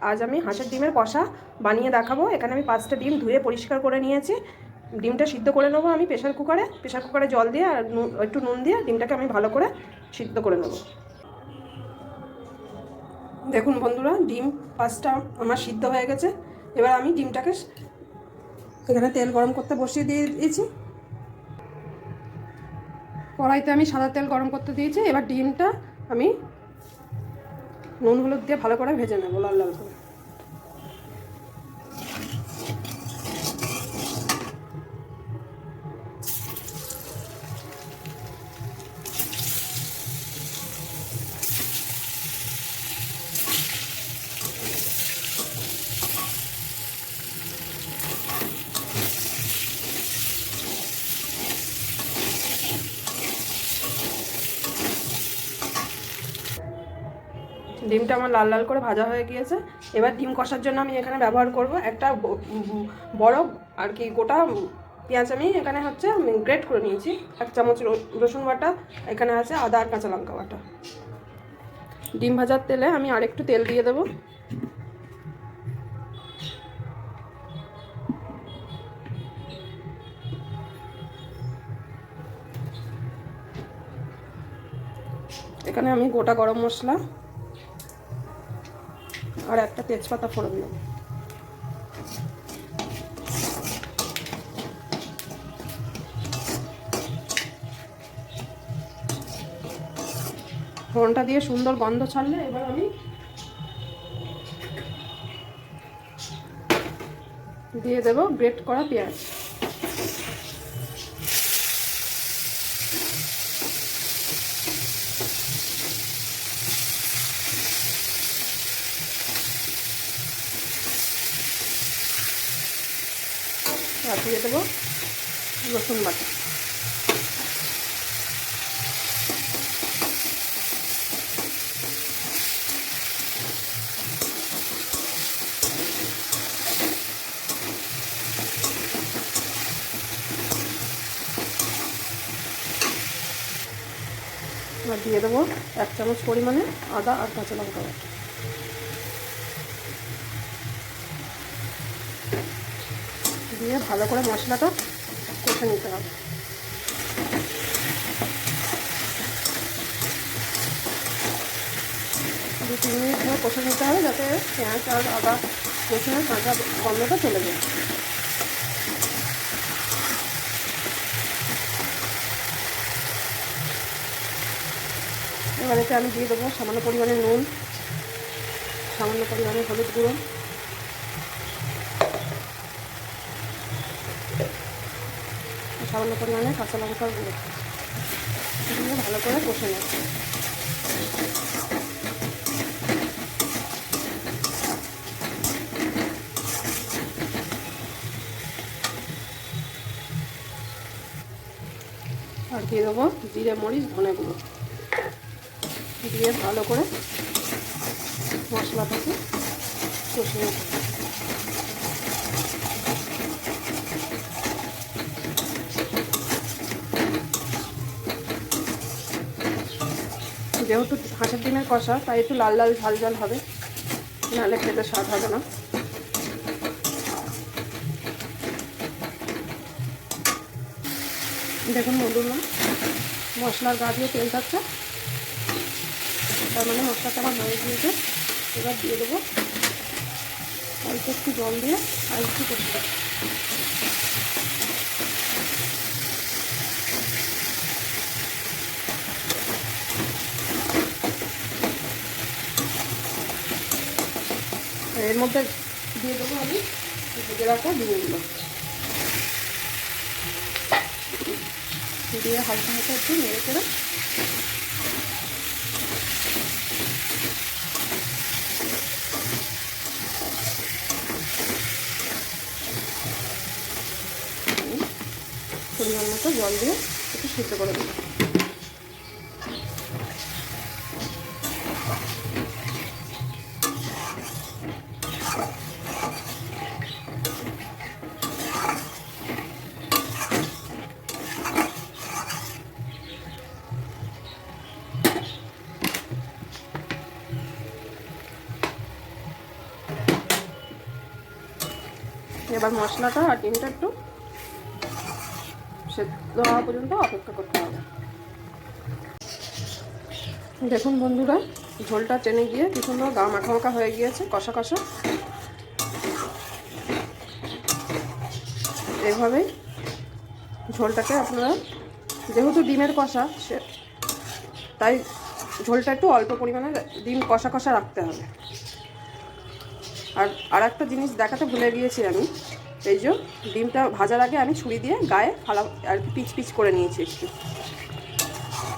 আজ আমি হাঁসের ডিমের কষা বানিয়ে দেখাবো। এখানে আমি 5টা ডিম ধুয়ে পরিষ্কার করে নিয়েছি। ডিমটা সিদ্ধ করে নেবো আমি প্রেসার কুকারে জল দিয়ে আর একটু নুন দিয়ে ডিমটাকে আমি ভালো করে সিদ্ধ করে নেবো। দেখুন বন্ধুরা, ডিম 5টা আমার সিদ্ধ হয়ে গেছে। এবার আমি ডিমটাকে এখানে তেল গরম করতে বসিয়ে দিয়ে দিয়েছি। কড়াইতে আমি সাদা তেল গরম করতে দিয়েছি। এবার ডিমটা আমি নুন হলুদ দিয়ে ভালো করে ভেজে নেবো, লাল লাল করে। ডিমটা আমার লাল লাল করে ভাজা হয়ে গিয়েছে। এবার ডিম কষার জন্য আমি এখানে ব্যবহার করব একটা বড় আর কি গোটা পেঁয়াজ। আমি এখানে হচ্ছে গ্রেট করে নিয়েছি। 1 চামচ রসুন বাটা, এখানে আছে আদা আর কাঁচা লঙ্কা বাটা। ডিম ভাজার তেলে আমি আরেকটু তেল দিয়ে দেবো। এখানে আমি গোটা গরম মশলা আর একটা তেজপাতা ফোড়ন দেবো। ফোড়নটা দিয়ে সুন্দর গন্ধ ছাড়লে এবার আমি দিয়ে দেব গ্রেট করা পেঁয়াজ। আর দিয়ে দেবো রসুন বাটা। আর দিয়ে দেবো 1 চামচ পরিমাণে আদা আর কাঁচা লঙ্কা বাটা। দিয়ে ভালো করে মশলাটা কষে নিতে হবে। 2-3 মিনিট ধরে কষে নিতে হবে, যাতে পেঁয়াজ আর আদা রসুনের কাঁচা গন্ধটা চলে যায়। এবার এতে আমি দিয়ে দেবো সামান্য পরিমাণে নুন, সামান্য পরিমাণে হলুদ গুঁড়ো, সামান্য পরিমাণে কাঁচা লঙ্কার গুঁড়ো দিয়ে ভালো করে কষে নেব। আর দিয়ে দেবো জিরে মরিচ ধনে গুঁড়ো দিয়ে ভালো করে মশলাটাকে কষে নেব। যেহেতু হাঁসের ডিমের কষা, তাই একটু লাল লাল ঝাল ঝাল হবে, নাহলে খেতে স্বাদ হবে না। দেখুন বন্ধুরা, মশলার গা দিয়ে তেল থাকছে, তার মানে মশলাটা আমার হয়ে গিয়েছে। এবার দিয়ে দেবো অল্প একটু জল দিয়ে আর একটু কষে দেবো। এর মধ্যে দিয়ে দেবো আমি ভেজে রাখা ডিমগুলো, দিয়ে হালকা হালকা একটু নেড়ে করে পরিমাণ মতো জল দিয়ে একটু সিদ্ধ করে দেবো। এবার মশলাটা আর ডিমটা একটু সেদ্ধ হওয়া পর্যন্ত অপেক্ষা করতে হবে। দেখুন বন্ধুরা, ঝোলটা টেনে গিয়ে কি সুন্দর গা মাখা মাখা হয়ে গিয়েছে, কষা কষা। এভাবেই ঝোলটাকে আপনারা, যেহেতু ডিমের কষা তাই ঝোলটা একটু অল্প পরিমাণে ডিম কষা কষা রাখতে হবে। আর একটা জিনিস দেখাতে ভুলে গিয়েছি আমি, এই যে ডিমটা ভাজার আগে আমি ছুরি দিয়ে গায়ে ফালা আর কি পিচ পিচ করে নিয়েছি। একটু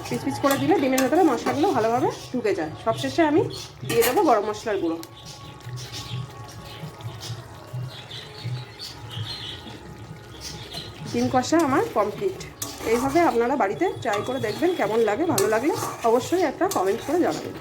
পিচ পিচ করে দিলে ডিমের ভেতরে মশলাগুলো ভালোভাবে ঢুকে যায়। সবশেষে আমি দিয়ে দেবো গরম মশলার গুঁড়ো। ডিম কষা আমার কমপ্লিট। এইভাবে আপনারা বাড়িতে ট্রাই করে দেখবেন কেমন লাগে। ভালো লাগলে অবশ্যই একটা কমেন্ট করে জানাবেন।